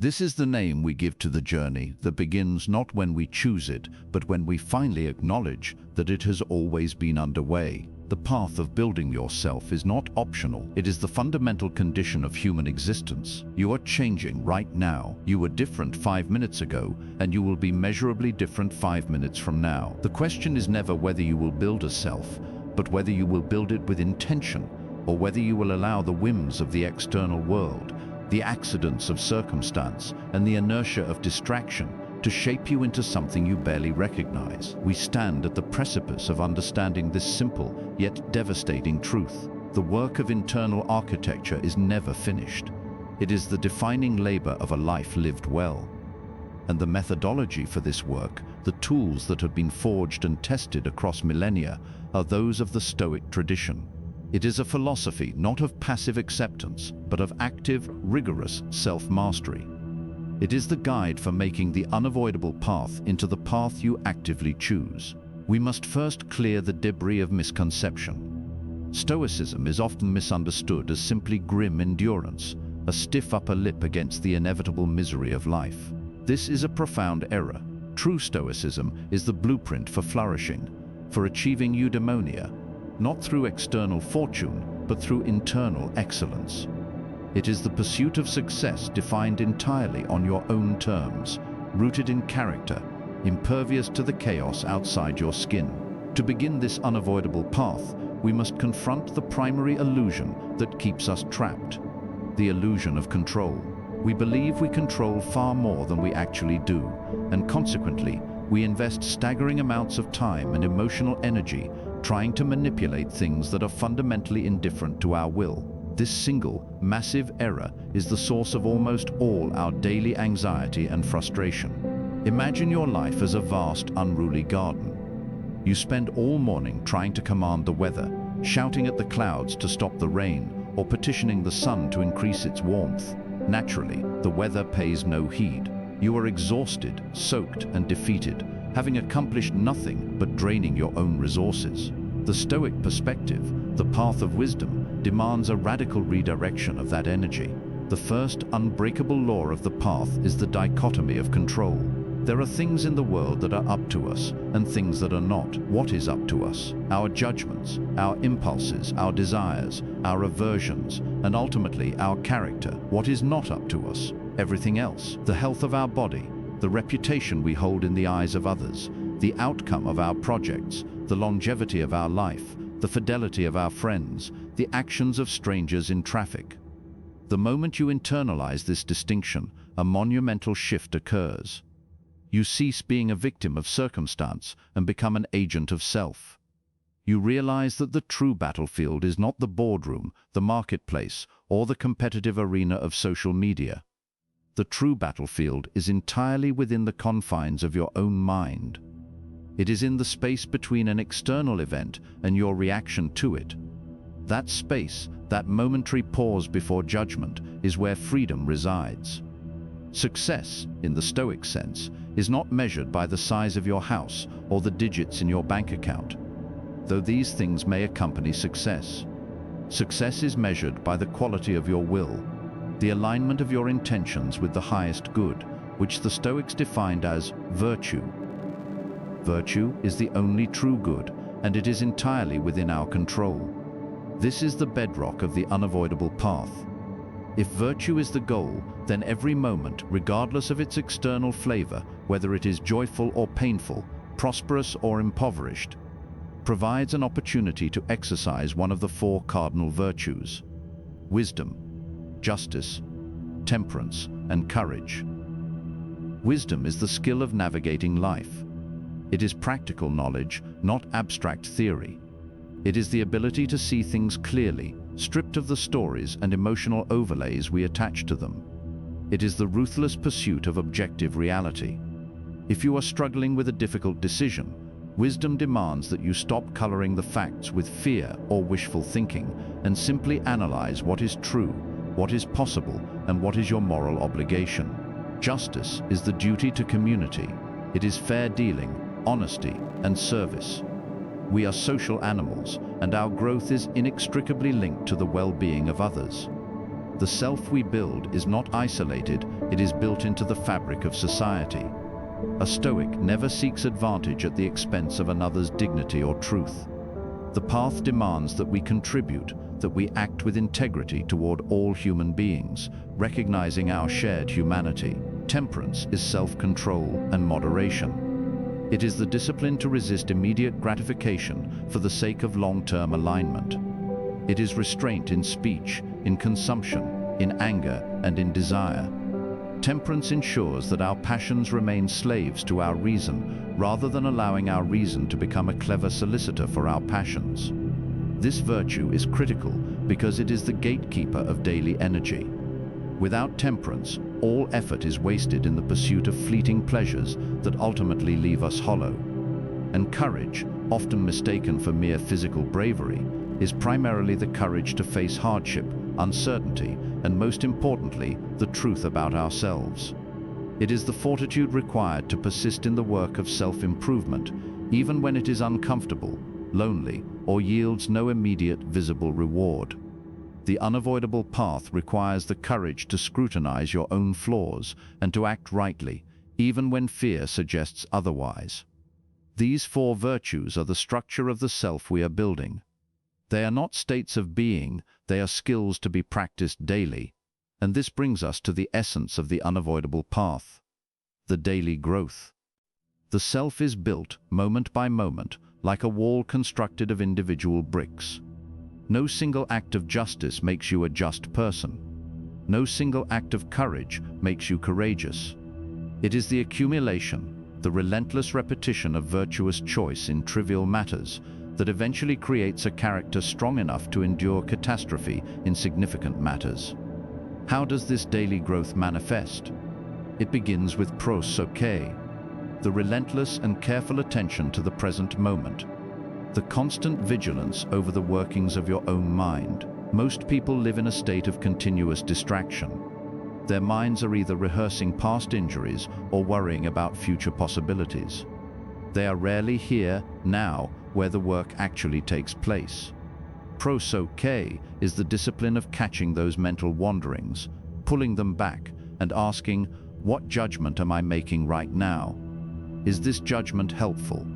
This is the name we give to the journey that begins not when we choose it, but when we finally acknowledge that it has always been underway. The path of building yourself is not optional. It is the fundamental condition of human existence. You are changing right now. You were different 5 minutes ago, and you will be measurably different 5 minutes from now. The question is never whether you will build a self, but whether you will build it with intention, or whether you will allow the whims of the external world, the accidents of circumstance, and the inertia of distraction to shape you into something you barely recognize. We stand at the precipice of understanding this simple yet devastating truth. The work of internal architecture is never finished. It is the defining labor of a life lived well. And the methodology for this work, the tools that have been forged and tested across millennia, are those of the Stoic tradition. It is a philosophy not of passive acceptance, but of active, rigorous self-mastery. It is the guide for making the unavoidable path into the path you actively choose. We must first clear the debris of misconception. Stoicism is often misunderstood as simply grim endurance, a stiff upper lip against the inevitable misery of life. This is a profound error. True Stoicism is the blueprint for flourishing, for achieving eudaimonia, not through external fortune, but through internal excellence. It is the pursuit of success defined entirely on your own terms, rooted in character, impervious to the chaos outside your skin. To begin this unavoidable path, we must confront the primary illusion that keeps us trapped, the illusion of control. We believe we control far more than we actually do, and consequently, we invest staggering amounts of time and emotional energy trying to manipulate things that are fundamentally indifferent to our will. This single, massive error is the source of almost all our daily anxiety and frustration. Imagine your life as a vast, unruly garden. You spend all morning trying to command the weather, shouting at the clouds to stop the rain, or petitioning the sun to increase its warmth. Naturally, the weather pays no heed. You are exhausted, soaked, and defeated, having accomplished nothing but draining your own resources. The Stoic perspective, the path of wisdom, demands a radical redirection of that energy. The first unbreakable law of the path is the dichotomy of control. There are things in the world that are up to us and things that are not. What is up to us? Our judgments, our impulses, our desires, our aversions, and ultimately our character. What is not up to us? Everything else. The health of our body, the reputation we hold in the eyes of others, the outcome of our projects, the longevity of our life, the fidelity of our friends, the actions of strangers in traffic. The moment you internalize this distinction, a monumental shift occurs. You cease being a victim of circumstance and become an agent of self. You realize that the true battlefield is not the boardroom, the marketplace, or the competitive arena of social media. The true battlefield is entirely within the confines of your own mind. It is in the space between an external event and your reaction to it. That space, that momentary pause before judgment, is where freedom resides. Success, in the Stoic sense, is not measured by the size of your house or the digits in your bank account, though these things may accompany success. Success is measured by the quality of your will, the alignment of your intentions with the highest good, which the Stoics defined as virtue. Virtue is the only true good, and it is entirely within our control. This is the bedrock of the unavoidable path. If virtue is the goal, then every moment, regardless of its external flavor, whether it is joyful or painful, prosperous or impoverished, provides an opportunity to exercise one of the four cardinal virtues: wisdom, justice, temperance, and courage. Wisdom is the skill of navigating life. It is practical knowledge, not abstract theory. It is the ability to see things clearly, stripped of the stories and emotional overlays we attach to them. It is the ruthless pursuit of objective reality. If you are struggling with a difficult decision, wisdom demands that you stop coloring the facts with fear or wishful thinking and simply analyze what is true, what is possible, and what is your moral obligation. Justice is the duty to community. It is fair dealing, honesty, and service. We are social animals, and our growth is inextricably linked to the well-being of others. The self we build is not isolated, it is built into the fabric of society. A Stoic never seeks advantage at the expense of another's dignity or truth. The path demands that we contribute, that we act with integrity toward all human beings, recognizing our shared humanity. Temperance is self-control and moderation. It is the discipline to resist immediate gratification for the sake of long-term alignment. It is restraint in speech, in consumption, in anger, and in desire. Temperance ensures that our passions remain slaves to our reason, rather than allowing our reason to become a clever solicitor for our passions. This virtue is critical because it is the gatekeeper of daily energy. Without temperance, all effort is wasted in the pursuit of fleeting pleasures that ultimately leave us hollow. And courage, often mistaken for mere physical bravery, is primarily the courage to face hardship, uncertainty, and most importantly, the truth about ourselves. It is the fortitude required to persist in the work of self-improvement, even when it is uncomfortable, lonely, or yields no immediate visible reward. The unavoidable path requires the courage to scrutinize your own flaws and to act rightly, even when fear suggests otherwise. These four virtues are the structure of the self we are building. They are not states of being, they are skills to be practiced daily. And this brings us to the essence of the unavoidable path: the daily growth. The self is built, moment by moment, like a wall constructed of individual bricks. No single act of justice makes you a just person. No single act of courage makes you courageous. It is the accumulation, the relentless repetition of virtuous choice in trivial matters that eventually creates a character strong enough to endure catastrophe in significant matters. How does this daily growth manifest? It begins with prosoche, the relentless and careful attention to the present moment, the constant vigilance over the workings of your own mind. Most people live in a state of continuous distraction. Their minds are either rehearsing past injuries or worrying about future possibilities. They are rarely here, now, where the work actually takes place. Prosoche is the discipline of catching those mental wanderings, pulling them back, and asking, what judgment am I making right now? Is this judgment helpful?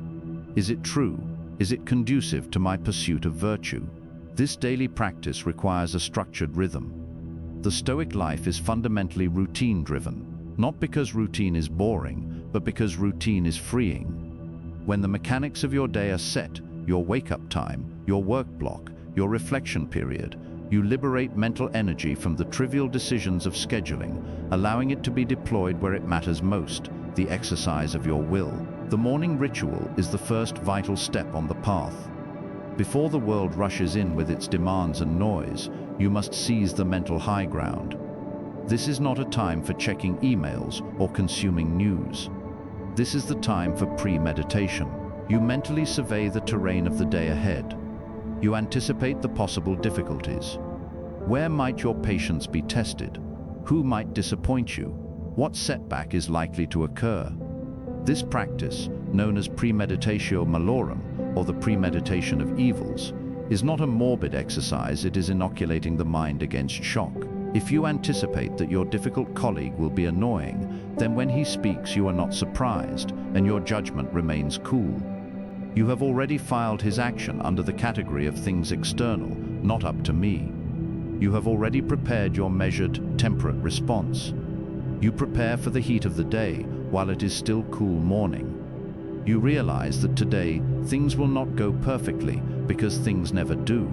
Is it true? Is it conducive to my pursuit of virtue? This daily practice requires a structured rhythm. The Stoic life is fundamentally routine-driven, not because routine is boring, but because routine is freeing. When the mechanics of your day are set, your wake-up time, your work block, your reflection period, you liberate mental energy from the trivial decisions of scheduling, allowing it to be deployed where it matters most, the exercise of your will. The morning ritual is the first vital step on the path. Before the world rushes in with its demands and noise, you must seize the mental high ground. This is not a time for checking emails or consuming news. This is the time for premeditation. You mentally survey the terrain of the day ahead. You anticipate the possible difficulties. Where might your patience be tested? Who might disappoint you? What setback is likely to occur? This practice, known as premeditatio malorum, or the premeditation of evils, is not a morbid exercise, it is inoculating the mind against shock. If you anticipate that your difficult colleague will be annoying, then when he speaks you are not surprised, and your judgment remains cool. You have already filed his action under the category of things external, not up to me. You have already prepared your measured, temperate response. You prepare for the heat of the day while it is still cool morning. You realize that today things will not go perfectly because things never do,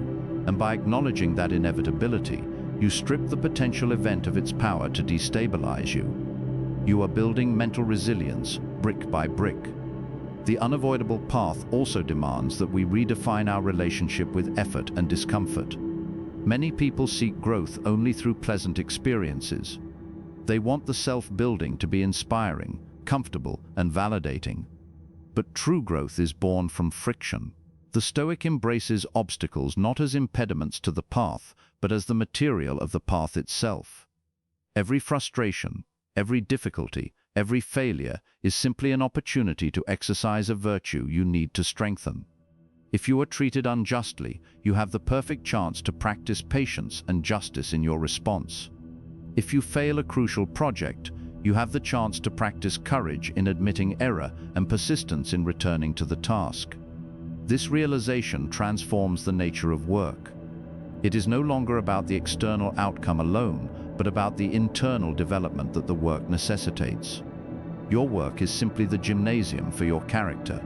and by acknowledging that inevitability, you strip the potential event of its power to destabilize you. You are building mental resilience, brick by brick. The unavoidable path also demands that we redefine our relationship with effort and discomfort. Many people seek growth only through pleasant experiences. They want the self-building to be inspiring, comfortable, and validating. But true growth is born from friction. The Stoic embraces obstacles not as impediments to the path, but as the material of the path itself. Every frustration, every difficulty, every failure is simply an opportunity to exercise a virtue you need to strengthen. If you are treated unjustly, you have the perfect chance to practice patience and justice in your response. If you fail a crucial project, you have the chance to practice courage in admitting error and persistence in returning to the task. This realization transforms the nature of work. It is no longer about the external outcome alone, but about the internal development that the work necessitates. Your work is simply the gymnasium for your character.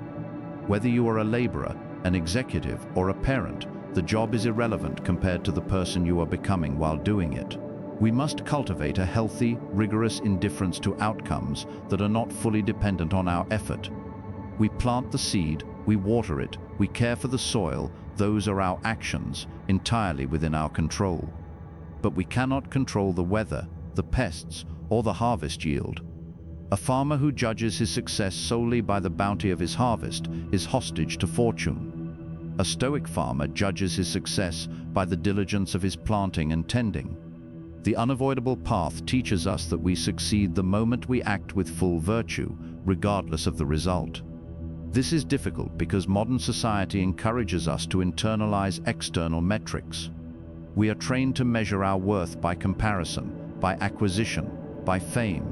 Whether you are a laborer, an executive, or a parent, the job is irrelevant compared to the person you are becoming while doing it. We must cultivate a healthy, rigorous indifference to outcomes that are not fully dependent on our effort. We plant the seed, we water it, we care for the soil. Those are our actions, entirely within our control. But we cannot control the weather, the pests, or the harvest yield. A farmer who judges his success solely by the bounty of his harvest is hostage to fortune. A Stoic farmer judges his success by the diligence of his planting and tending. The unavoidable path teaches us that we succeed the moment we act with full virtue, regardless of the result. This is difficult because modern society encourages us to internalize external metrics. We are trained to measure our worth by comparison, by acquisition, by fame.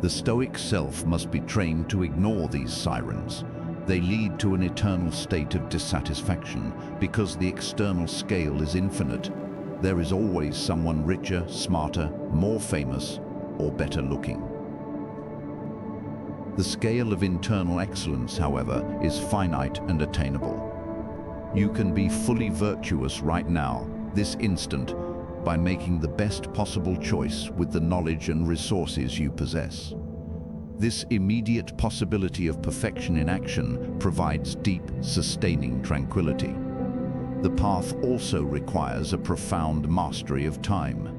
The Stoic self must be trained to ignore these sirens. They lead to an eternal state of dissatisfaction because the external scale is infinite. There is always someone richer, smarter, more famous, or better looking. The scale of internal excellence, however, is finite and attainable. You can be fully virtuous right now, this instant, by making the best possible choice with the knowledge and resources you possess. This immediate possibility of perfection in action provides deep, sustaining tranquility. The path also requires a profound mastery of time.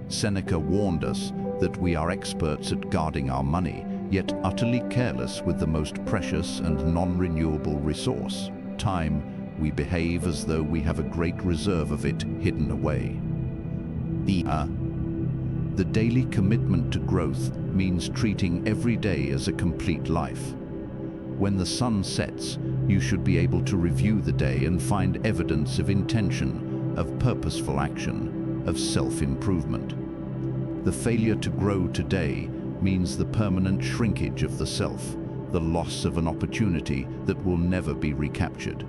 Seneca warned us that we are experts at guarding our money, yet utterly careless with the most precious and non-renewable resource, time. We behave as though we have a great reserve of it hidden away. The daily commitment to growth means treating every day as a complete life. When the sun sets, you should be able to review the day and find evidence of intention, of purposeful action, of self-improvement. The failure to grow today means the permanent shrinkage of the self, the loss of an opportunity that will never be recaptured.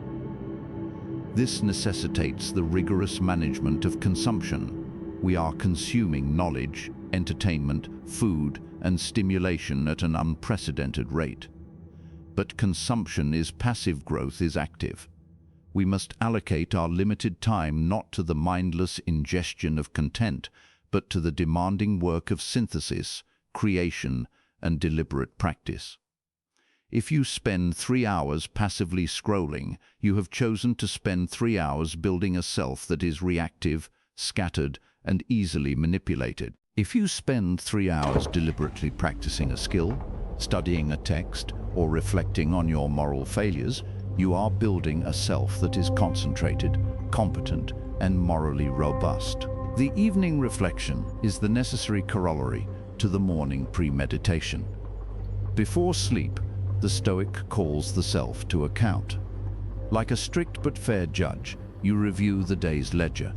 This necessitates the rigorous management of consumption. We are consuming knowledge, entertainment, food, and stimulation at an unprecedented rate. But consumption is passive, growth is active. We must allocate our limited time not to the mindless ingestion of content, but to the demanding work of synthesis, creation, and deliberate practice. If you spend 3 hours passively scrolling, you have chosen to spend 3 hours building a self that is reactive, scattered, and easily manipulated. If you spend 3 hours deliberately practicing a skill, studying a text, or reflecting on your moral failures, you are building a self that is concentrated, competent, and morally robust. The evening reflection is the necessary corollary to the morning premeditation. Before sleep, the Stoic calls the self to account. Like a strict but fair judge, you review the day's ledger.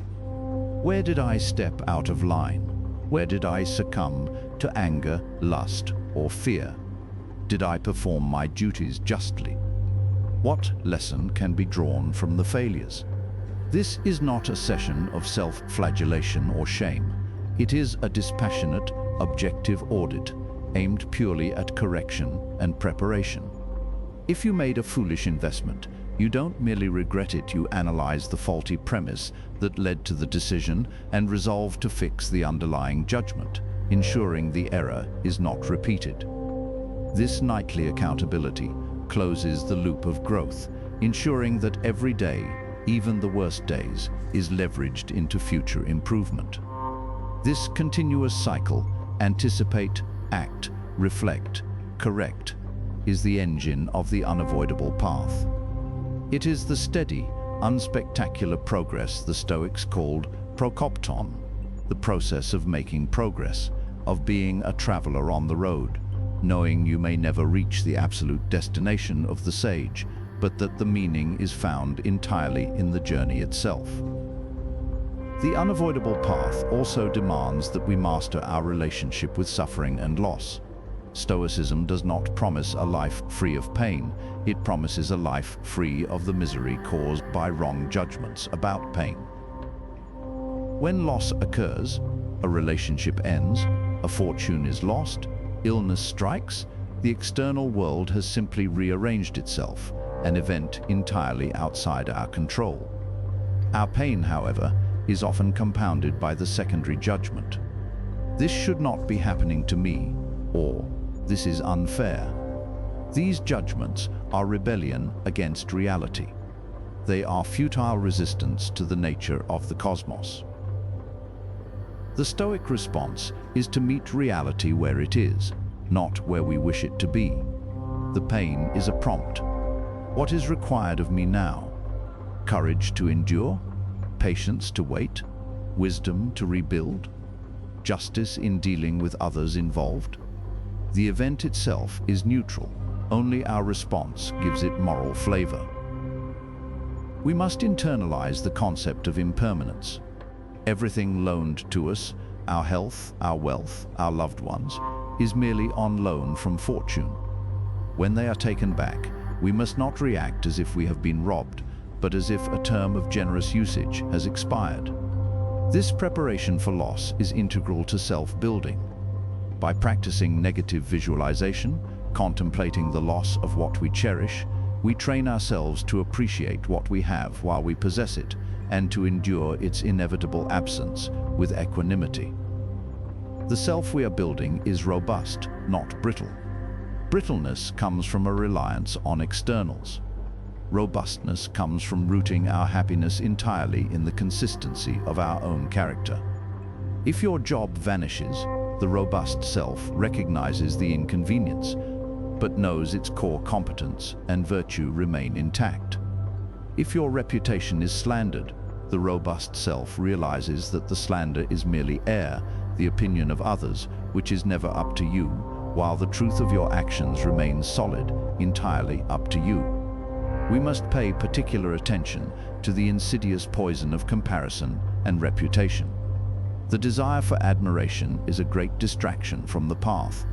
Where did I step out of line? Where did I succumb to anger, lust, or fear? Did I perform my duties justly? What lesson can be drawn from the failures? This is not a session of self-flagellation or shame. It is a dispassionate, objective audit aimed purely at correction and preparation. If you made a foolish investment, you don't merely regret it, you analyze the faulty premise that led to the decision and resolve to fix the underlying judgment, ensuring the error is not repeated. This nightly accountability closes the loop of growth, ensuring that every day, even the worst days, is leveraged into future improvement. This continuous cycle, anticipate, act, reflect, correct, is the engine of the unavoidable path. It is the steady, unspectacular progress the Stoics called prokopton, the process of making progress, of being a traveler on the road, knowing you may never reach the absolute destination of the sage, but that the meaning is found entirely in the journey itself. The unavoidable path also demands that we master our relationship with suffering and loss. Stoicism does not promise a life free of pain, it promises a life free of the misery caused by wrong judgments about pain. When loss occurs, a relationship ends, a fortune is lost, illness strikes, the external world has simply rearranged itself, an event entirely outside our control. Our pain, however, is often compounded by the secondary judgment. This should not be happening to me, or this is unfair. These judgments are rebellion against reality. They are futile resistance to the nature of the cosmos. The Stoic response is to meet reality where it is, not where we wish it to be. The pain is a prompt. What is required of me now? Courage to endure? Patience to wait? Wisdom to rebuild? Justice in dealing with others involved? The event itself is neutral. Only our response gives it moral flavor. We must internalize the concept of impermanence. Everything loaned to us, our health, our wealth, our loved ones, is merely on loan from fortune. When they are taken back, we must not react as if we have been robbed, but as if a term of generous usage has expired. This preparation for loss is integral to self-building. By practicing negative visualization, contemplating the loss of what we cherish, we train ourselves to appreciate what we have while we possess it, and to endure its inevitable absence with equanimity. The self we are building is robust, not brittle. Brittleness comes from a reliance on externals. Robustness comes from rooting our happiness entirely in the consistency of our own character. If your job vanishes, the robust self recognizes the inconvenience, but knows its core competence and virtue remain intact. If your reputation is slandered, the robust self realizes that the slander is merely air, the opinion of others, which is never up to you, while the truth of your actions remains solid, entirely up to you. We must pay particular attention to the insidious poison of comparison and reputation. The desire for admiration is a great distraction from the path.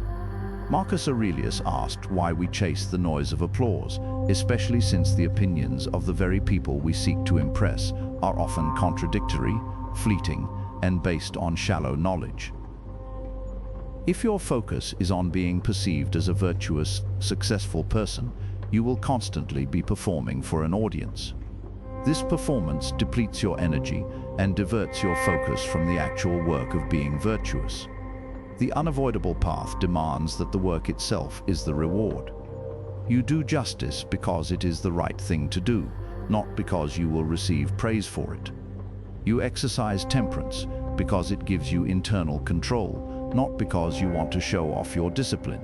Marcus Aurelius asked why we chase the noise of applause, especially since the opinions of the very people we seek to impress are often contradictory, fleeting, and based on shallow knowledge. If your focus is on being perceived as a virtuous, successful person, you will constantly be performing for an audience. This performance depletes your energy and diverts your focus from the actual work of being virtuous. The unavoidable path demands that the work itself is the reward. You do justice because it is the right thing to do, not because you will receive praise for it. You exercise temperance because it gives you internal control, not because you want to show off your discipline.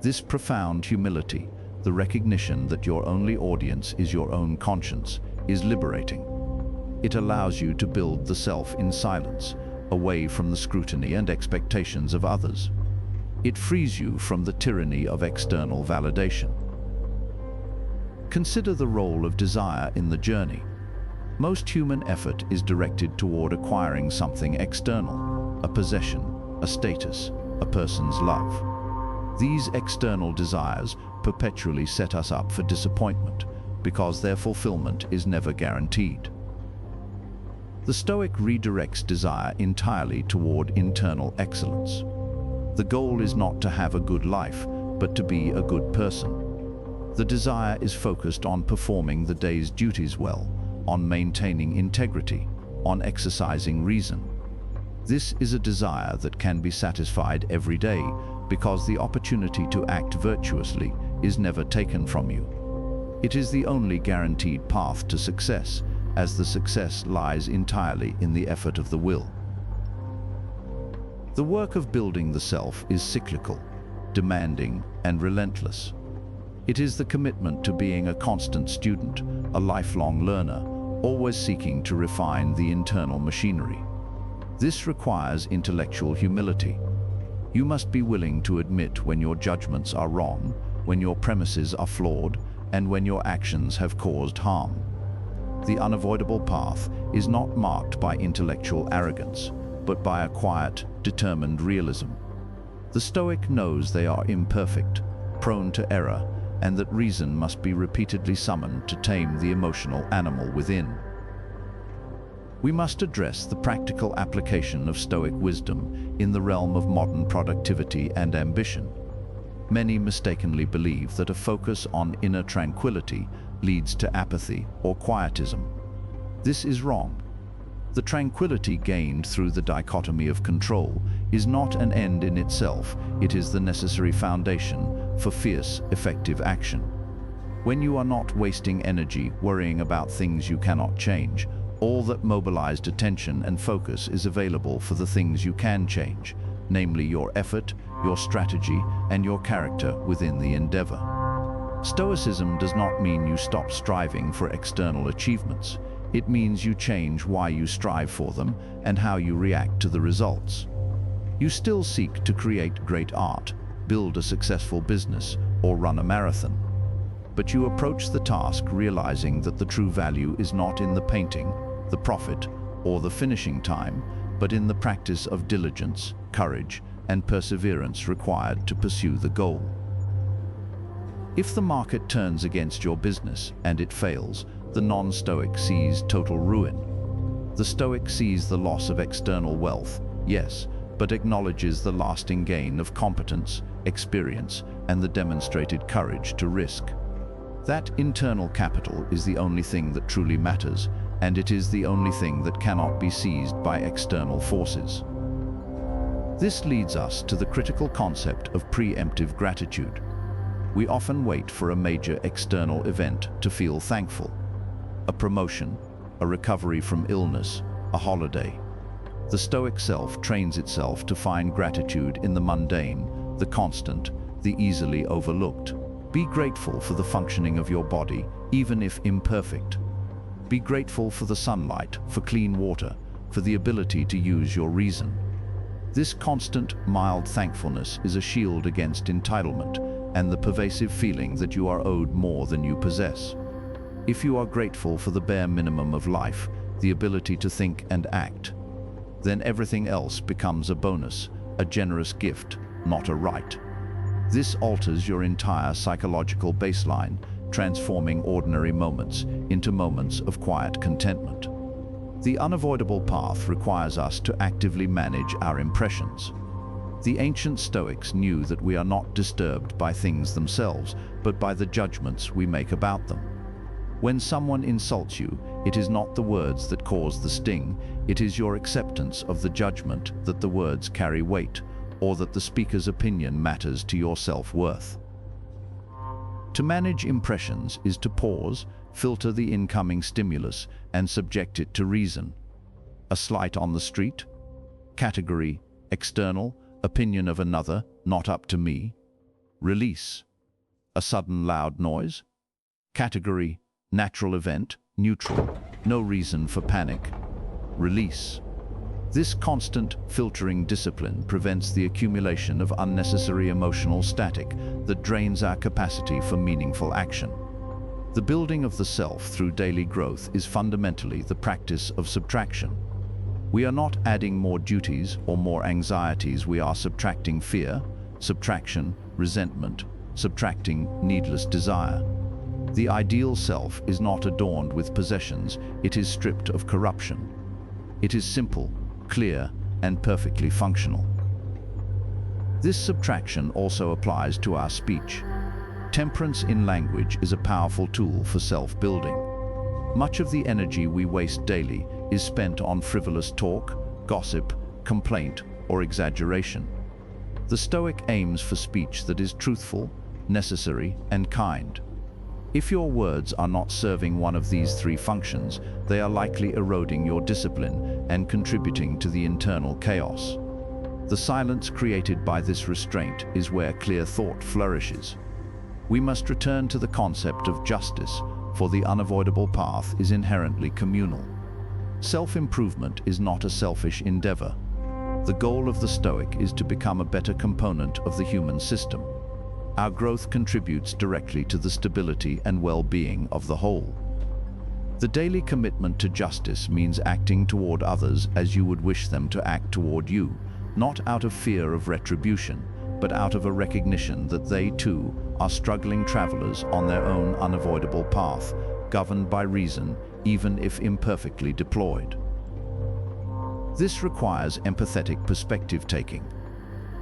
This profound humility, the recognition that your only audience is your own conscience, is liberating. It allows you to build the self in silence, away from the scrutiny and expectations of others. It frees you from the tyranny of external validation. Consider the role of desire in the journey. Most human effort is directed toward acquiring something external, a possession, a status, a person's love. These external desires perpetually set us up for disappointment because their fulfillment is never guaranteed. The Stoic redirects desire entirely toward internal excellence. The goal is not to have a good life, but to be a good person. The desire is focused on performing the day's duties well, on maintaining integrity, on exercising reason. This is a desire that can be satisfied every day because the opportunity to act virtuously is never taken from you. It is the only guaranteed path to success, as the success lies entirely in the effort of the will. The work of building the self is cyclical, demanding, and relentless. It is the commitment to being a constant student, a lifelong learner, always seeking to refine the internal machinery. This requires intellectual humility. You must be willing to admit when your judgments are wrong, when your premises are flawed, and when your actions have caused harm. The unavoidable path is not marked by intellectual arrogance, but by a quiet, determined realism. The Stoic knows they are imperfect, prone to error, and that reason must be repeatedly summoned to tame the emotional animal within. We must address the practical application of Stoic wisdom in the realm of modern productivity and ambition. Many mistakenly believe that a focus on inner tranquility leads to apathy or quietism. This is wrong. The tranquility gained through the dichotomy of control is not an end in itself, it is the necessary foundation for fierce, effective action. When you are not wasting energy worrying about things you cannot change, all that mobilized attention and focus is available for the things you can change, namely your effort, your strategy, and your character within the endeavor. Stoicism does not mean you stop striving for external achievements. It means you change why you strive for them and how you react to the results. You still seek to create great art, build a successful business, or run a marathon. But you approach the task realizing that the true value is not in the painting, the profit, or the finishing time, but in the practice of diligence, courage, and perseverance required to pursue the goal. If the market turns against your business and it fails, the non-Stoic sees total ruin. The Stoic sees the loss of external wealth, yes, but acknowledges the lasting gain of competence, experience, and the demonstrated courage to risk. That internal capital is the only thing that truly matters, and it is the only thing that cannot be seized by external forces. This leads us to the critical concept of preemptive gratitude. We often wait for a major external event to feel thankful. A promotion, a recovery from illness, a holiday. The Stoic self trains itself to find gratitude in the mundane, the constant, the easily overlooked. Be grateful for the functioning of your body, even if imperfect. Be grateful for the sunlight, for clean water, for the ability to use your reason. This constant, mild thankfulness is a shield against entitlement and the pervasive feeling that you are owed more than you possess. If you are grateful for the bare minimum of life, the ability to think and act, then everything else becomes a bonus, a generous gift, not a right. This alters your entire psychological baseline, transforming ordinary moments into moments of quiet contentment. The unavoidable path requires us to actively manage our impressions. The ancient Stoics knew that we are not disturbed by things themselves, but by the judgments we make about them. When someone insults you, it is not the words that cause the sting, it is your acceptance of the judgment that the words carry weight, or that the speaker's opinion matters to your self-worth. To manage impressions is to pause, filter the incoming stimulus, and subject it to reason. A slight on the street? Category: external, opinion of another, not up to me. Release. A sudden loud noise? Category: natural event, neutral, no reason for panic. Release. This constant filtering discipline prevents the accumulation of unnecessary emotional static that drains our capacity for meaningful action. The building of the self through daily growth is fundamentally the practice of subtraction. We are not adding more duties or more anxieties, we are subtracting fear, subtraction, resentment, subtracting needless desire. The ideal self is not adorned with possessions, it is stripped of corruption. It is simple, clear, and perfectly functional. This subtraction also applies to our speech. Temperance in language is a powerful tool for self-building. Much of the energy we waste daily is spent on frivolous talk, gossip, complaint, or exaggeration. The Stoic aims for speech that is truthful, necessary, and kind. If your words are not serving one of these three functions, they are likely eroding your discipline and contributing to the internal chaos. The silence created by this restraint is where clear thought flourishes. We must return to the concept of justice, for the unavoidable path is inherently communal. Self-improvement is not a selfish endeavor. The goal of the Stoic is to become a better component of the human system. Our growth contributes directly to the stability and well-being of the whole. The daily commitment to justice means acting toward others as you would wish them to act toward you, not out of fear of retribution, but out of a recognition that they too are struggling travelers on their own unavoidable path, governed by reason, even if imperfectly deployed. This requires empathetic perspective-taking.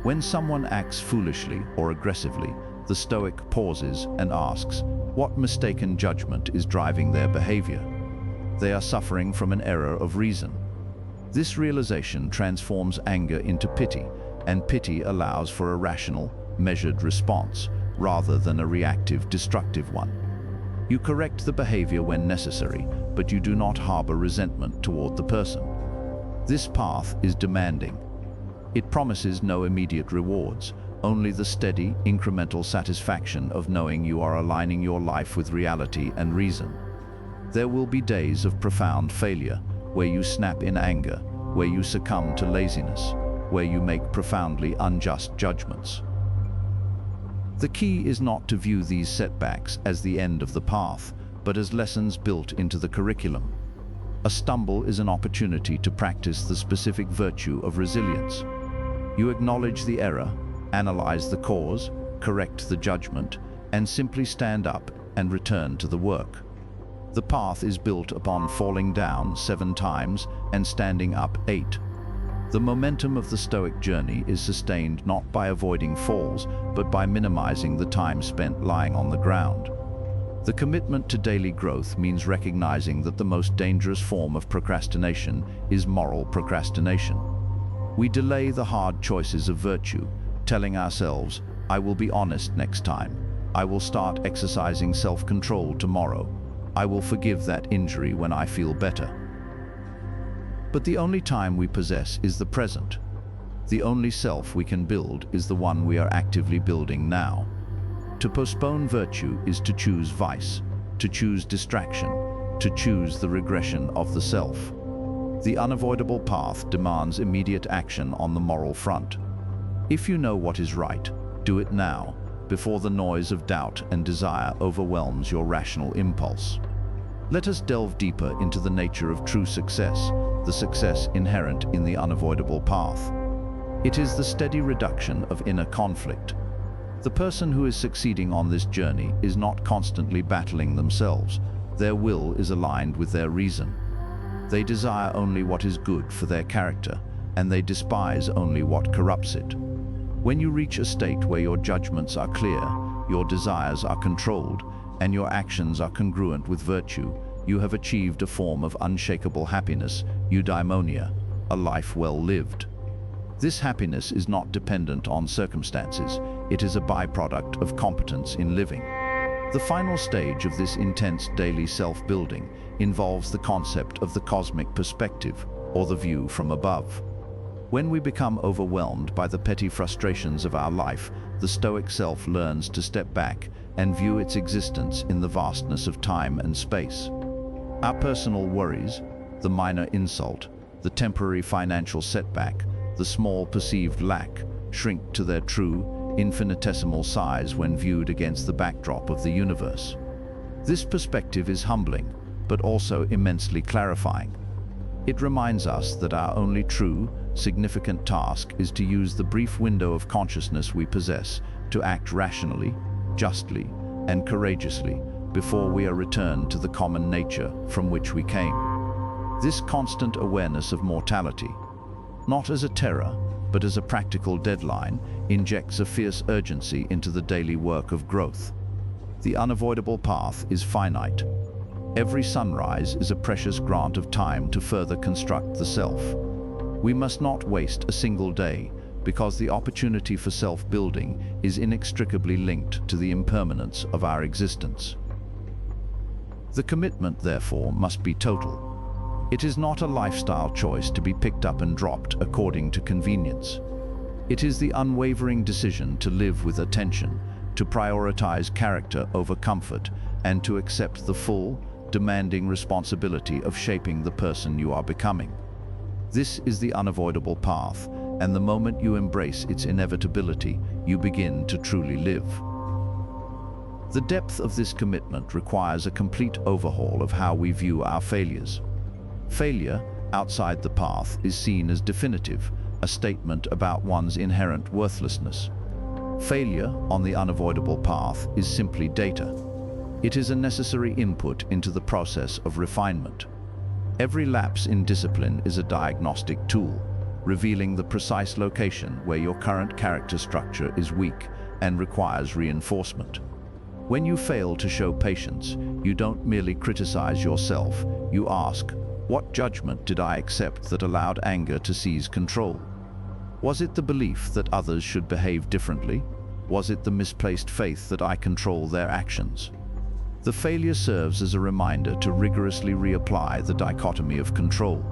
When someone acts foolishly or aggressively, the Stoic pauses and asks, what mistaken judgment is driving their behavior? They are suffering from an error of reason. This realization transforms anger into pity, and pity allows for a rational, measured response, rather than a reactive, destructive one. You correct the behavior when necessary, but you do not harbor resentment toward the person. This path is demanding. It promises no immediate rewards, only the steady, incremental satisfaction of knowing you are aligning your life with reality and reason. There will be days of profound failure, where you snap in anger, where you succumb to laziness, where you make profoundly unjust judgments. The key is not to view these setbacks as the end of the path, but as lessons built into the curriculum. A stumble is an opportunity to practice the specific virtue of resilience. You acknowledge the error, analyze the cause, correct the judgment, and simply stand up and return to the work. The path is built upon falling down 7 times and standing up 8. The momentum of the Stoic journey is sustained not by avoiding falls, but by minimizing the time spent lying on the ground. The commitment to daily growth means recognizing that the most dangerous form of procrastination is moral procrastination. We delay the hard choices of virtue, telling ourselves, I will be honest next time. I will start exercising self-control tomorrow. I will forgive that injury when I feel better. But the only time we possess is the present. The only self we can build is the one we are actively building now. To postpone virtue is to choose vice, to choose distraction, to choose the regression of the self. The unavoidable path demands immediate action on the moral front. If you know what is right, do it now, before the noise of doubt and desire overwhelms your rational impulse. Let us delve deeper into the nature of true success, the success inherent in the unavoidable path. It is the steady reduction of inner conflict. The person who is succeeding on this journey is not constantly battling themselves. Their will is aligned with their reason. They desire only what is good for their character, and they despise only what corrupts it. When you reach a state where your judgments are clear, your desires are controlled, and your actions are congruent with virtue, you have achieved a form of unshakable happiness, eudaimonia, a life well lived. This happiness is not dependent on circumstances, it is a byproduct of competence in living. The final stage of this intense daily self-building involves the concept of the cosmic perspective, or the view from above. When we become overwhelmed by the petty frustrations of our life, the Stoic self learns to step back and view its existence in the vastness of time and space. Our personal worries, the minor insult, the temporary financial setback, the small perceived lack, shrink to their true, infinitesimal size when viewed against the backdrop of the universe. This perspective is humbling, but also immensely clarifying. It reminds us that our only true, significant task is to use the brief window of consciousness we possess to act rationally, justly, and courageously before we are returned to the common nature from which we came. This constant awareness of mortality, not as a terror, but as a practical deadline, injects a fierce urgency into the daily work of growth. The unavoidable path is finite. Every sunrise is a precious grant of time to further construct the self. We must not waste a single day, because the opportunity for self-building is inextricably linked to the impermanence of our existence. The commitment, therefore, must be total. It is not a lifestyle choice to be picked up and dropped according to convenience. It is the unwavering decision to live with attention, to prioritize character over comfort, and to accept the full, demanding responsibility of shaping the person you are becoming. This is the unavoidable path, and the moment you embrace its inevitability, you begin to truly live. The depth of this commitment requires a complete overhaul of how we view our failures. Failure, outside the path, is seen as definitive, a statement about one's inherent worthlessness. Failure on the unavoidable path is simply data. It is a necessary input into the process of refinement. Every lapse in discipline is a diagnostic tool, revealing the precise location where your current character structure is weak and requires reinforcement. When you fail to show patience, you don't merely criticize yourself, you ask, what judgment did I accept that allowed anger to seize control? Was it the belief that others should behave differently? Was it the misplaced faith that I control their actions? The failure serves as a reminder to rigorously reapply the dichotomy of control.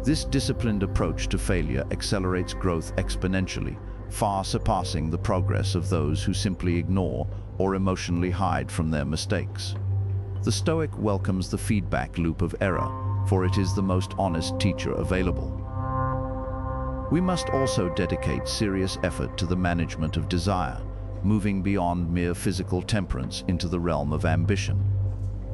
This disciplined approach to failure accelerates growth exponentially, far surpassing the progress of those who simply ignore or emotionally hide from their mistakes. The Stoic welcomes the feedback loop of error, for it is the most honest teacher available. We must also dedicate serious effort to the management of desire, moving beyond mere physical temperance into the realm of ambition.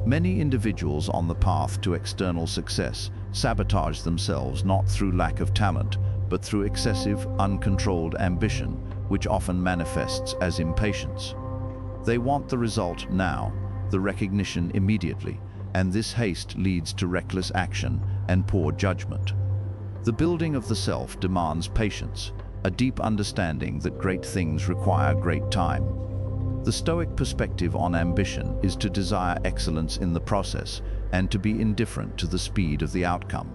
Many individuals on the path to external success sabotage themselves not through lack of talent, but through excessive, uncontrolled ambition, which often manifests as impatience. They want the result now, the recognition immediately, and this haste leads to reckless action and poor judgment. The building of the self demands patience, a deep understanding that great things require great time. The Stoic perspective on ambition is to desire excellence in the process and to be indifferent to the speed of the outcome.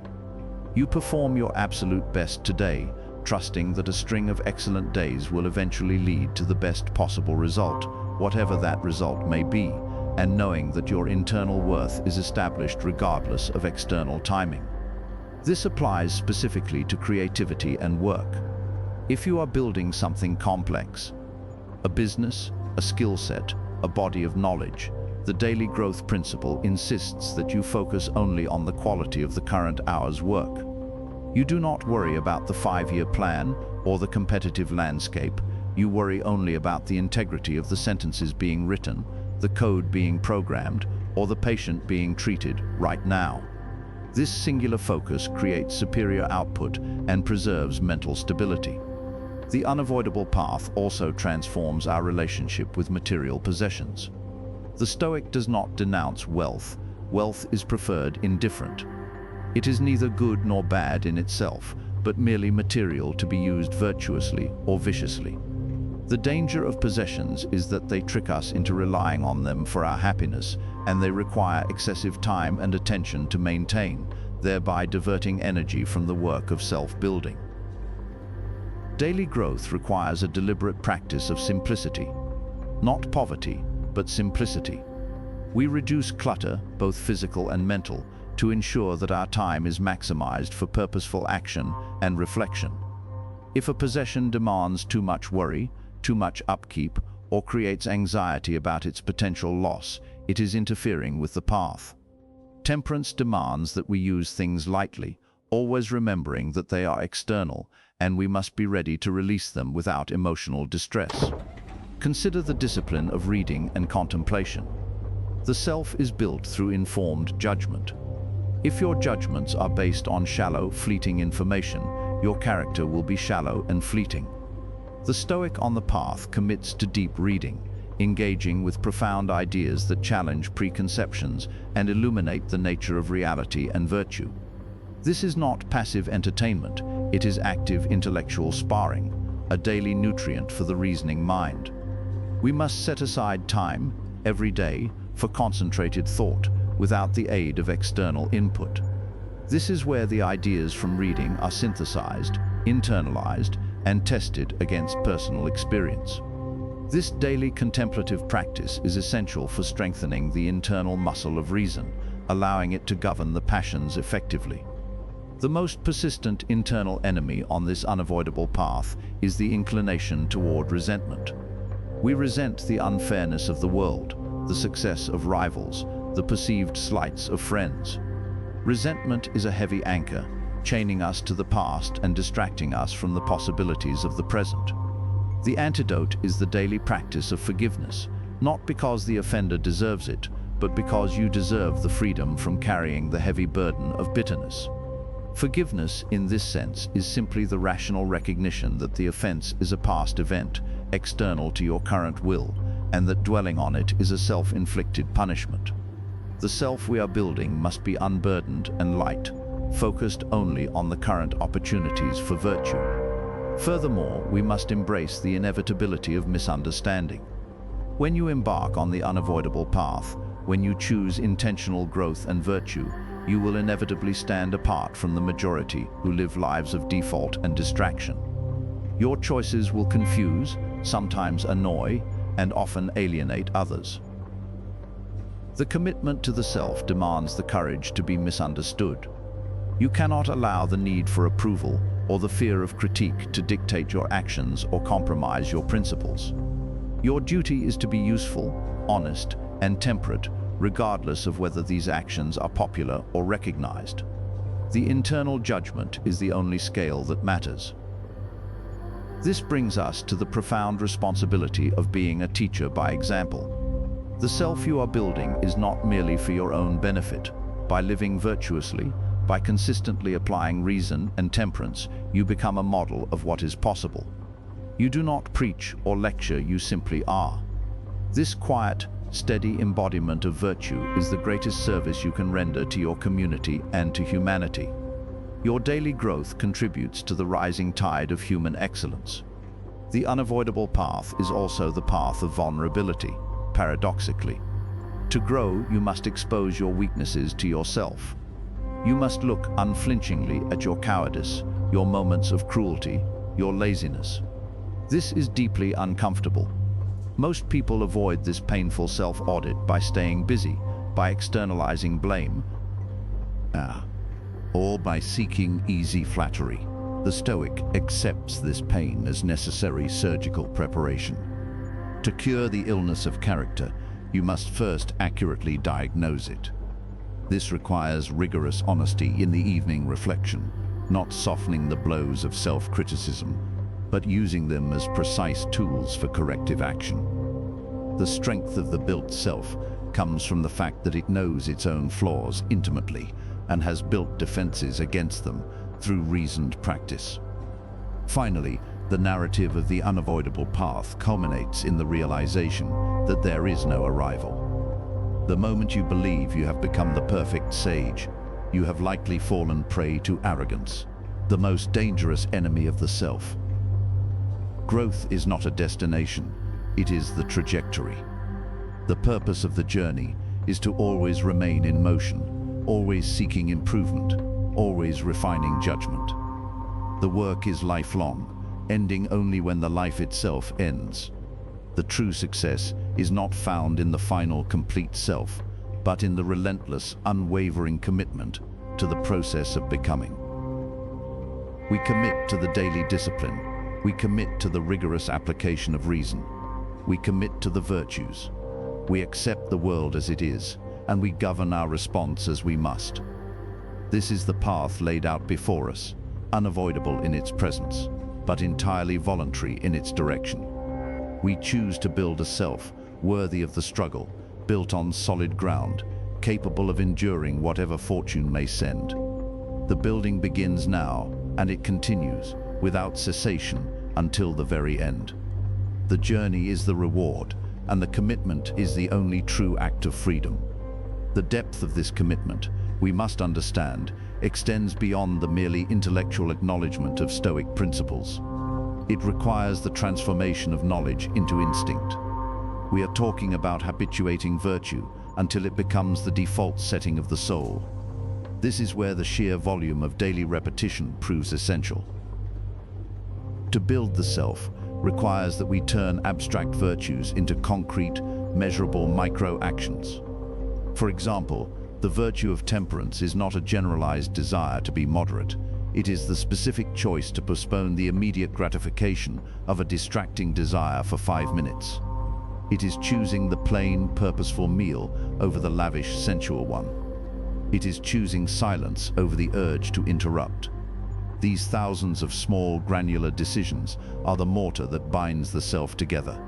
You perform your absolute best today, trusting that a string of excellent days will eventually lead to the best possible result, whatever that result may be, and knowing that your internal worth is established regardless of external timing. This applies specifically to creativity and work. If you are building something complex, a business, a skill set, a body of knowledge, the daily growth principle insists that you focus only on the quality of the current hour's work. You do not worry about the 5-year plan or the competitive landscape. You worry only about the integrity of the sentences being written, the code being programmed, or the patient being treated right now. This singular focus creates superior output and preserves mental stability. The unavoidable path also transforms our relationship with material possessions. The Stoic does not denounce wealth. Wealth is preferred indifferent. It is neither good nor bad in itself, but merely material to be used virtuously or viciously. The danger of possessions is that they trick us into relying on them for our happiness, and they require excessive time and attention to maintain, thereby diverting energy from the work of self-building. Daily growth requires a deliberate practice of simplicity. Not poverty, but simplicity. We reduce clutter, both physical and mental, to ensure that our time is maximized for purposeful action and reflection. If a possession demands too much worry, too much upkeep, or creates anxiety about its potential loss, it is interfering with the path. Temperance demands that we use things lightly, always remembering that they are external, and we must be ready to release them without emotional distress. Consider the discipline of reading and contemplation. The self is built through informed judgment. If your judgments are based on shallow, fleeting information, your character will be shallow and fleeting. The Stoic on the path commits to deep reading, engaging with profound ideas that challenge preconceptions and illuminate the nature of reality and virtue. This is not passive entertainment, it is active intellectual sparring, a daily nutrient for the reasoning mind. We must set aside time, every day, for concentrated thought, without the aid of external input. This is where the ideas from reading are synthesized, internalized, and tested against personal experience. This daily contemplative practice is essential for strengthening the internal muscle of reason, allowing it to govern the passions effectively. The most persistent internal enemy on this unavoidable path is the inclination toward resentment. We resent the unfairness of the world, the success of rivals, the perceived slights of friends. Resentment is a heavy anchor, chaining us to the past and distracting us from the possibilities of the present. The antidote is the daily practice of forgiveness, not because the offender deserves it, but because you deserve the freedom from carrying the heavy burden of bitterness. Forgiveness, in this sense, is simply the rational recognition that the offense is a past event, external to your current will, and that dwelling on it is a self-inflicted punishment. The self we are building must be unburdened and light, focused only on the current opportunities for virtue. Furthermore, we must embrace the inevitability of misunderstanding. When you embark on the unavoidable path, when you choose intentional growth and virtue, you will inevitably stand apart from the majority who live lives of default and distraction. Your choices will confuse, sometimes annoy, and often alienate others. The commitment to the self demands the courage to be misunderstood. You cannot allow the need for approval or the fear of critique to dictate your actions or compromise your principles. Your duty is to be useful, honest, and temperate, regardless of whether these actions are popular or recognized. The internal judgment is the only scale that matters. This brings us to the profound responsibility of being a teacher by example. The self you are building is not merely for your own benefit. By living virtuously, by consistently applying reason and temperance, you become a model of what is possible. You do not preach or lecture, you simply are. This quiet, steady embodiment of virtue is the greatest service you can render to your community and to humanity. Your daily growth contributes to the rising tide of human excellence. The unavoidable path is also the path of vulnerability, paradoxically. To grow, you must expose your weaknesses to yourself. You must look unflinchingly at your cowardice, your moments of cruelty, your laziness. This is deeply uncomfortable. Most people avoid this painful self-audit by staying busy, by externalizing blame, or by seeking easy flattery. The Stoic accepts this pain as necessary surgical preparation. To cure the illness of character, you must first accurately diagnose it. This requires rigorous honesty in the evening reflection, not softening the blows of self-criticism, but using them as precise tools for corrective action. The strength of the built self comes from the fact that it knows its own flaws intimately and has built defenses against them through reasoned practice. Finally, the narrative of the unavoidable path culminates in the realization that there is no arrival. The moment you believe you have become the perfect sage, you have likely fallen prey to arrogance, the most dangerous enemy of the self. Growth is not a destination, it is the trajectory. The purpose of the journey is to always remain in motion, always seeking improvement, always refining judgment. The work is lifelong, ending only when the life itself ends. The true success is not found in the final complete self, but in the relentless, unwavering commitment to the process of becoming. We commit to the daily discipline. We commit to the rigorous application of reason. We commit to the virtues. We accept the world as it is, and we govern our response as we must. This is the path laid out before us, unavoidable in its presence, but entirely voluntary in its direction. We choose to build a self worthy of the struggle, built on solid ground, capable of enduring whatever fortune may send. The building begins now, and it continues, without cessation, until the very end. The journey is the reward, and the commitment is the only true act of freedom. The depth of this commitment, we must understand, extends beyond the merely intellectual acknowledgement of Stoic principles. It requires the transformation of knowledge into instinct. We are talking about habituating virtue until it becomes the default setting of the soul. This is where the sheer volume of daily repetition proves essential. To build the self requires that we turn abstract virtues into concrete, measurable micro-actions. For example, the virtue of temperance is not a generalized desire to be moderate. It is the specific choice to postpone the immediate gratification of a distracting desire for 5 minutes. It is choosing the plain, purposeful meal over the lavish, sensual one. It is choosing silence over the urge to interrupt. These thousands of small, granular decisions are the mortar that binds the self together.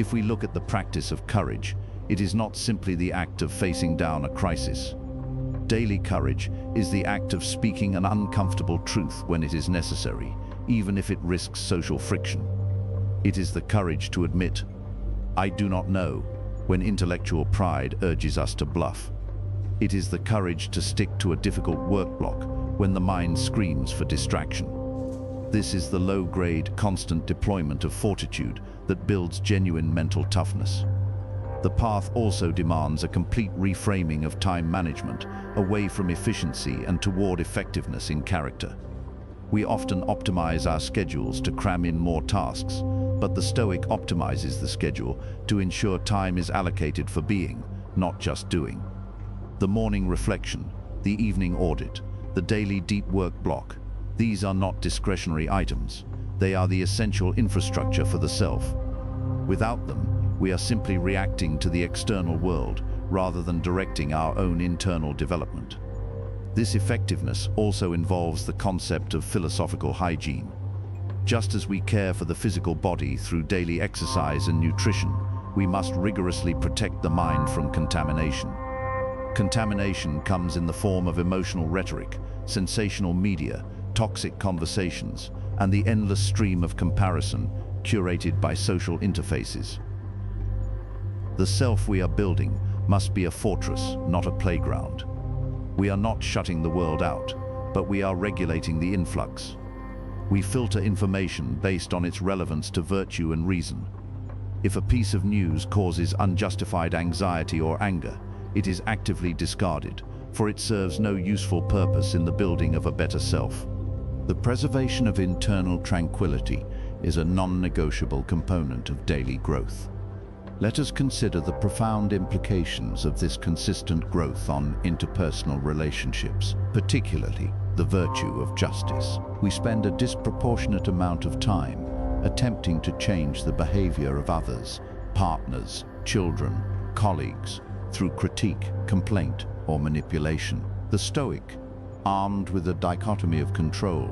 If we look at the practice of courage, it is not simply the act of facing down a crisis. Daily courage is the act of speaking an uncomfortable truth when it is necessary, even if it risks social friction. It is the courage to admit, "I do not know," when intellectual pride urges us to bluff. It is the courage to stick to a difficult work block when the mind screams for distraction. This is the low-grade, constant deployment of fortitude that builds genuine mental toughness. The path also demands a complete reframing of time management, away from efficiency and toward effectiveness in character. We often optimize our schedules to cram in more tasks, but the Stoic optimizes the schedule to ensure time is allocated for being, not just doing. The morning reflection, the evening audit, the daily deep work block, these are not discretionary items. They are the essential infrastructure for the self. Without them, we are simply reacting to the external world rather than directing our own internal development. This effectiveness also involves the concept of philosophical hygiene. Just as we care for the physical body through daily exercise and nutrition, we must rigorously protect the mind from contamination. Contamination comes in the form of emotional rhetoric, sensational media, toxic conversations, and the endless stream of comparison curated by social interfaces. The self we are building must be a fortress, not a playground. We are not shutting the world out, but we are regulating the influx. We filter information based on its relevance to virtue and reason. If a piece of news causes unjustified anxiety or anger, it is actively discarded, for it serves no useful purpose in the building of a better self. The preservation of internal tranquility is a non-negotiable component of daily growth. Let us consider the profound implications of this consistent growth on interpersonal relationships, particularly the virtue of justice. We spend a disproportionate amount of time attempting to change the behavior of others, partners, children, colleagues, through critique, complaint, or manipulation. The Stoic, armed with a dichotomy of control,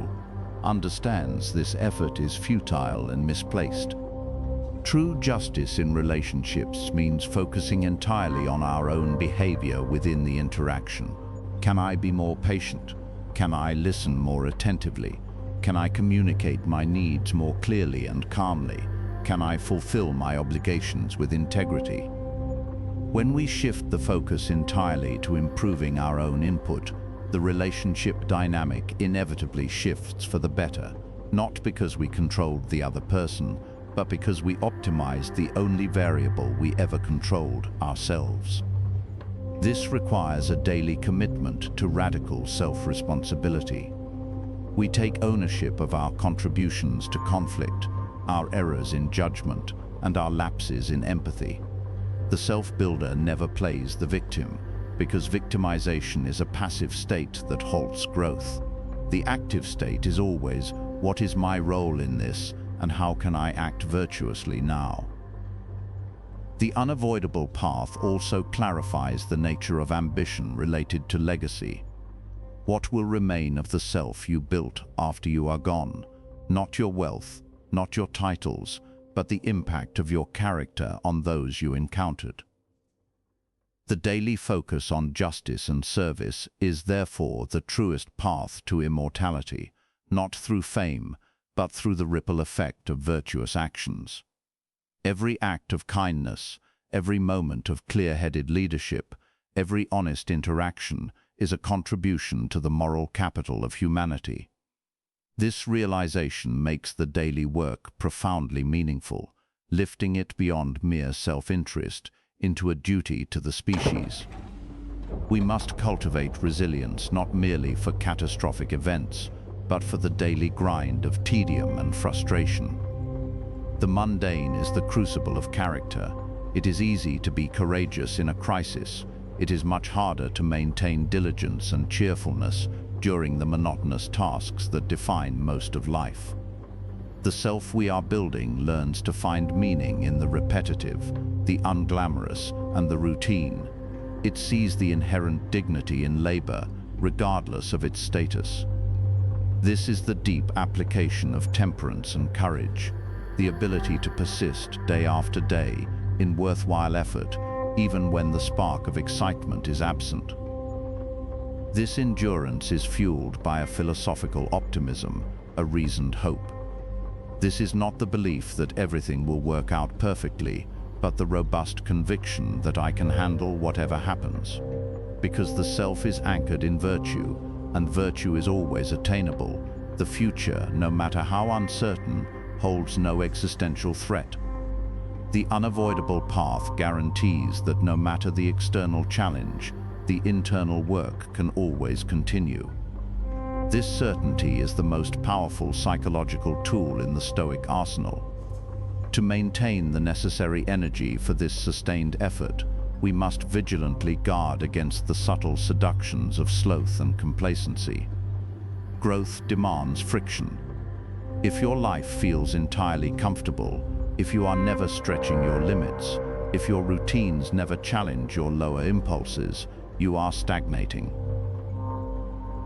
understands this effort is futile and misplaced. True justice in relationships means focusing entirely on our own behavior within the interaction. Can I be more patient? Can I listen more attentively? Can I communicate my needs more clearly and calmly? Can I fulfill my obligations with integrity? When we shift the focus entirely to improving our own input, the relationship dynamic inevitably shifts for the better, not because we controlled the other person, but because we optimized the only variable we ever controlled, ourselves. This requires a daily commitment to radical self-responsibility. We take ownership of our contributions to conflict, our errors in judgment, and our lapses in empathy. The self-builder never plays the victim, because victimization is a passive state that halts growth. The active state is always, what is my role in this, and how can I act virtuously now? The unavoidable path also clarifies the nature of ambition related to legacy. What will remain of the self you built after you are gone? Not your wealth, not your titles, but the impact of your character on those you encountered. The daily focus on justice and service is therefore the truest path to immortality, not through fame, but through the ripple effect of virtuous actions. Every act of kindness, every moment of clear-headed leadership, every honest interaction is a contribution to the moral capital of humanity. This realization makes the daily work profoundly meaningful, lifting it beyond mere self-interest into a duty to the species. We must cultivate resilience not merely for catastrophic events, but for the daily grind of tedium and frustration. The mundane is the crucible of character. It is easy to be courageous in a crisis. It is much harder to maintain diligence and cheerfulness during the monotonous tasks that define most of life. The self we are building learns to find meaning in the repetitive, the unglamorous, and the routine. It sees the inherent dignity in labor, regardless of its status. This is the deep application of temperance and courage. the ability to persist day after day in worthwhile effort, even when the spark of excitement is absent. This endurance is fueled by a philosophical optimism, a reasoned hope. This is not the belief that everything will work out perfectly, but the robust conviction that I can handle whatever happens. Because the self is anchored in virtue, and virtue is always attainable, the future, no matter how uncertain, holds no existential threat. The unavoidable path guarantees that no matter the external challenge, the internal work can always continue. This certainty is the most powerful psychological tool in the Stoic arsenal. To maintain the necessary energy for this sustained effort, we must vigilantly guard against the subtle seductions of sloth and complacency. Growth demands friction. If your life feels entirely comfortable, if you are never stretching your limits, if your routines never challenge your lower impulses, you are stagnating.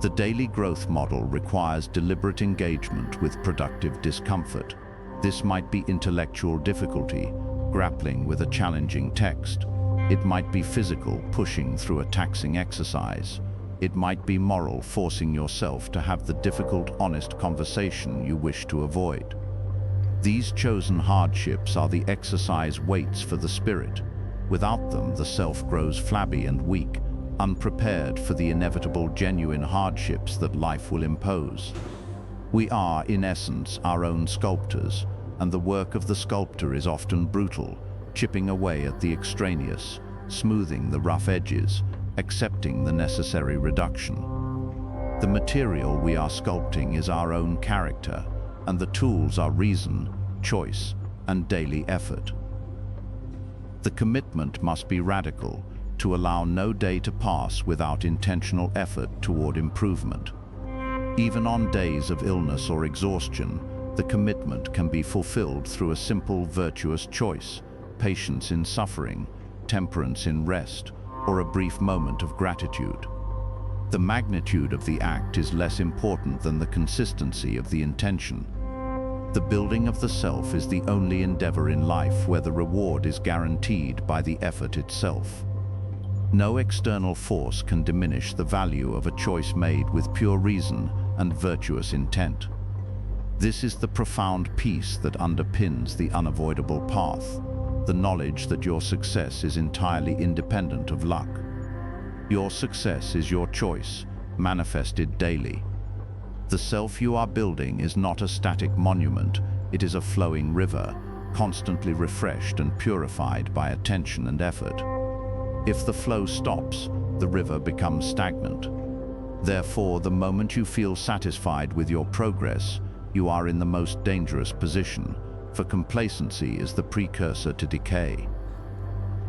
The daily growth model requires deliberate engagement with productive discomfort. This might be intellectual difficulty, grappling with a challenging text. It might be physical, pushing through a taxing exercise. It might be moral, forcing yourself to have the difficult, honest conversation you wish to avoid. These chosen hardships are the exercise weights for the spirit. Without them, the self grows flabby and weak, unprepared for the inevitable genuine hardships that life will impose. We are, in essence, our own sculptors, and the work of the sculptor is often brutal, chipping away at the extraneous, smoothing the rough edges, accepting the necessary reduction. The material we are sculpting is our own character, and the tools are reason, choice, and daily effort. The commitment must be radical, to allow no day to pass without intentional effort toward improvement. Even on days of illness or exhaustion, the commitment can be fulfilled through a simple virtuous choice, patience in suffering, temperance in rest, or a brief moment of gratitude. The magnitude of the act is less important than the consistency of the intention. The building of the self is the only endeavor in life where the reward is guaranteed by the effort itself. No external force can diminish the value of a choice made with pure reason and virtuous intent. This is the profound peace that underpins the unavoidable path, the knowledge that your success is entirely independent of luck. Your success is your choice, manifested daily. The self you are building is not a static monument, it is a flowing river, constantly refreshed and purified by attention and effort. If the flow stops, the river becomes stagnant. Therefore, the moment you feel satisfied with your progress, you are in the most dangerous position, for complacency is the precursor to decay.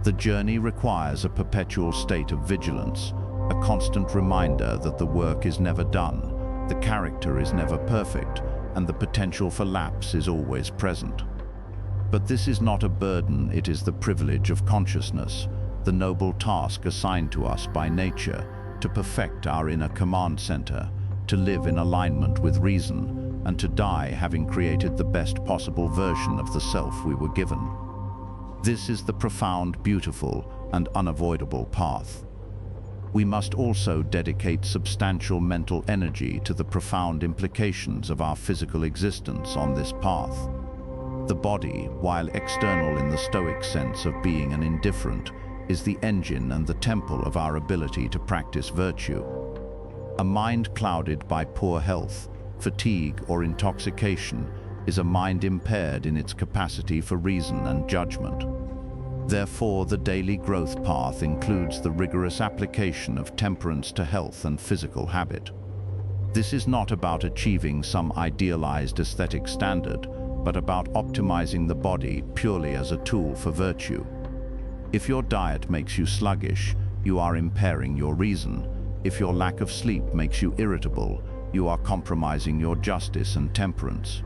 The journey requires a perpetual state of vigilance, a constant reminder that the work is never done, the character is never perfect, and the potential for lapse is always present. But this is not a burden, it is the privilege of consciousness, the noble task assigned to us by nature, to perfect our inner command center, to live in alignment with reason, and to die having created the best possible version of the self we were given. This is the profound, beautiful, and unavoidable path. We must also dedicate substantial mental energy to the profound implications of our physical existence on this path. The body, while external in the Stoic sense of being an indifferent, is the engine and the temple of our ability to practice virtue. A mind clouded by poor health, fatigue, or intoxication is a mind impaired in its capacity for reason and judgment. Therefore, the daily growth path includes the rigorous application of temperance to health and physical habit. This is not about achieving some idealized aesthetic standard, but about optimizing the body purely as a tool for virtue. If your diet makes you sluggish, you are impairing your reason. If your lack of sleep makes you irritable, you are compromising your justice and temperance.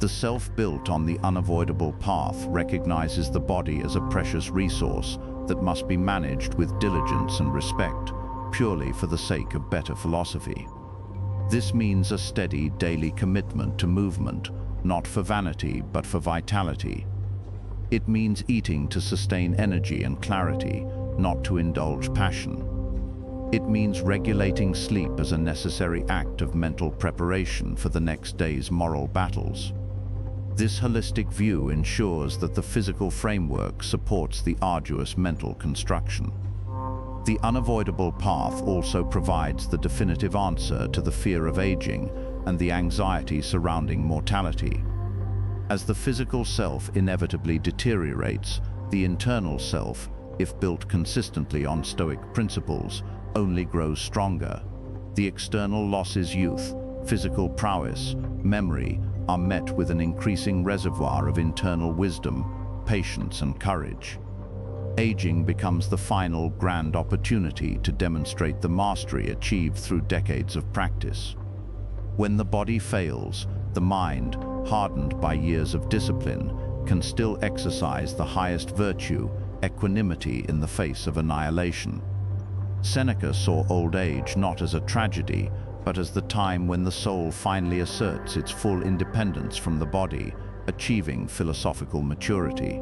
The self built on the unavoidable path recognizes the body as a precious resource that must be managed with diligence and respect, purely for the sake of better philosophy. This means a steady daily commitment to movement, not for vanity but for vitality. It means eating to sustain energy and clarity, not to indulge passion. It means regulating sleep as a necessary act of mental preparation for the next day's moral battles. This holistic view ensures that the physical framework supports the arduous mental construction. The unavoidable path also provides the definitive answer to the fear of aging and the anxiety surrounding mortality. As the physical self inevitably deteriorates, the internal self, if built consistently on Stoic principles, only grows stronger. The external losses youth, physical prowess, memory are met with an increasing reservoir of internal wisdom, patience and courage. Aging becomes the final grand opportunity to demonstrate the mastery achieved through decades of practice. When the body fails, the mind, hardened by years of discipline, can still exercise the highest virtue, equanimity in the face of annihilation. Seneca saw old age not as a tragedy, but as the time when the soul finally asserts its full independence from the body, achieving philosophical maturity.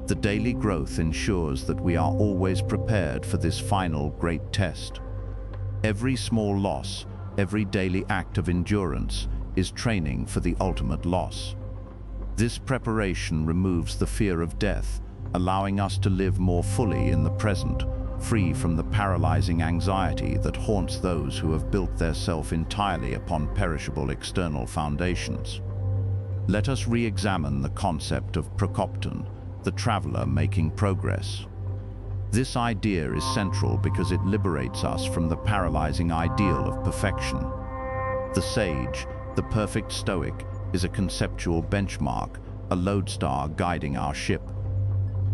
The daily growth ensures that we are always prepared for this final great test. Every small loss, every daily act of endurance, is training for the ultimate loss. This preparation removes the fear of death, allowing us to live more fully in the present, free from the paralyzing anxiety that haunts those who have built their self entirely upon perishable external foundations. Let us re-examine the concept of prokopton, the traveler making progress. This idea is central because it liberates us from the paralyzing ideal of perfection. The sage, the perfect Stoic, is a conceptual benchmark, a lodestar guiding our ship.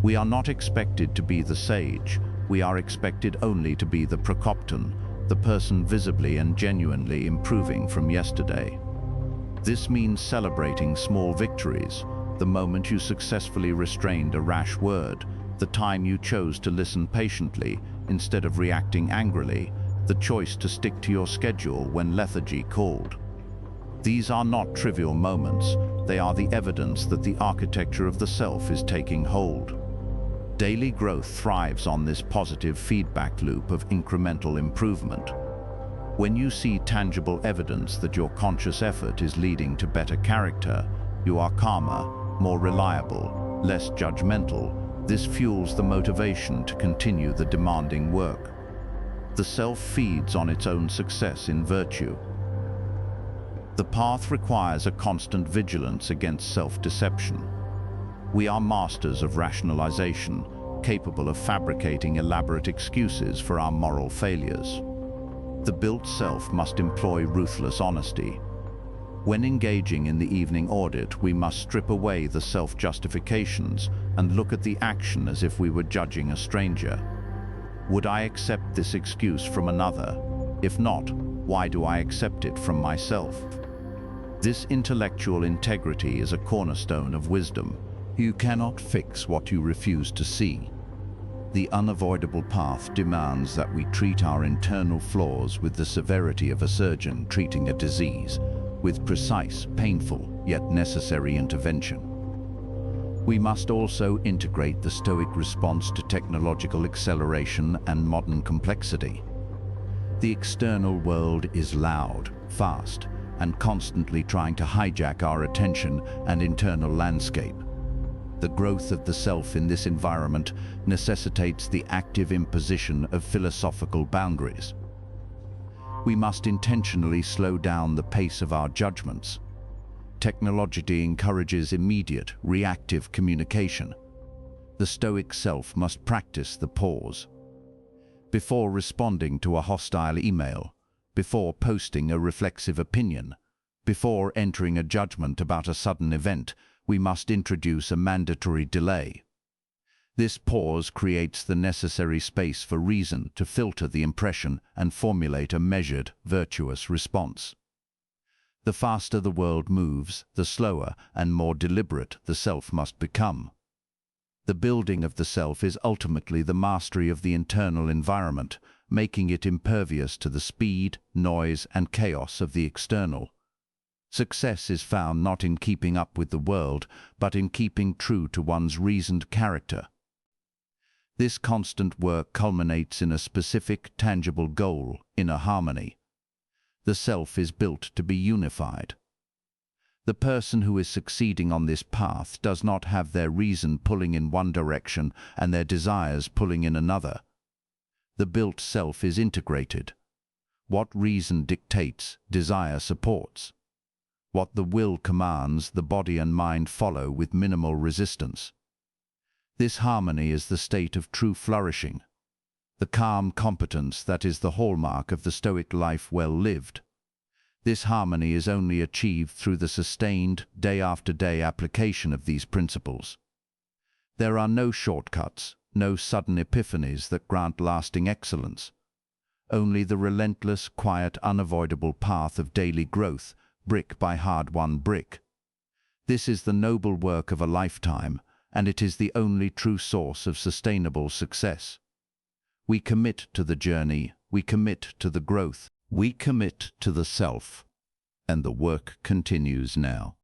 We are not expected to be the sage, we are expected only to be the prokopton, the person visibly and genuinely improving from yesterday. This means celebrating small victories, the moment you successfully restrained a rash word, the time you chose to listen patiently instead of reacting angrily, the choice to stick to your schedule when lethargy called. These are not trivial moments, they are the evidence that the architecture of the self is taking hold. Daily growth thrives on this positive feedback loop of incremental improvement. When you see tangible evidence that your conscious effort is leading to better character, you are calmer, more reliable, less judgmental. This fuels the motivation to continue the demanding work. The self feeds on its own success in virtue. The path requires a constant vigilance against self-deception. We are masters of rationalization, capable of fabricating elaborate excuses for our moral failures. The built self must employ ruthless honesty. When engaging in the evening audit, we must strip away the self-justifications and look at the action as if we were judging a stranger. Would I accept this excuse from another? If not, why do I accept it from myself? This intellectual integrity is a cornerstone of wisdom. You cannot fix what you refuse to see. The unavoidable path demands that we treat our internal flaws with the severity of a surgeon treating a disease, with precise, painful, yet necessary intervention. We must also integrate the Stoic response to technological acceleration and modern complexity. The external world is loud, fast, and constantly trying to hijack our attention and internal landscape. The growth of the self in this environment necessitates the active imposition of philosophical boundaries. We must intentionally slow down the pace of our judgments. Technology encourages immediate, reactive communication. The Stoic self must practice the pause. Before responding to a hostile email, before posting a reflexive opinion, before entering a judgment about a sudden event, we must introduce a mandatory delay. This pause creates the necessary space for reason to filter the impression and formulate a measured, virtuous response. The faster the world moves, the slower and more deliberate the self must become. The building of the self is ultimately the mastery of the internal environment, making it impervious to the speed, noise, and chaos of the external. Success is found not in keeping up with the world, but in keeping true to one's reasoned character. This constant work culminates in a specific, tangible goal, inner harmony. The self is built to be unified. The person who is succeeding on this path does not have their reason pulling in one direction and their desires pulling in another. The built self is integrated. What reason dictates, desire supports. What the will commands, the body and mind follow with minimal resistance. This harmony is the state of true flourishing, the calm competence that is the hallmark of the Stoic life well lived. This harmony is only achieved through the sustained, day-after-day application of these principles. There are no shortcuts, no sudden epiphanies that grant lasting excellence. Only the relentless, quiet, unavoidable path of daily growth, brick by hard-won brick. This is the noble work of a lifetime, and it is the only true source of sustainable success. We commit to the journey, we commit to the growth, we commit to the self, and the work continues now.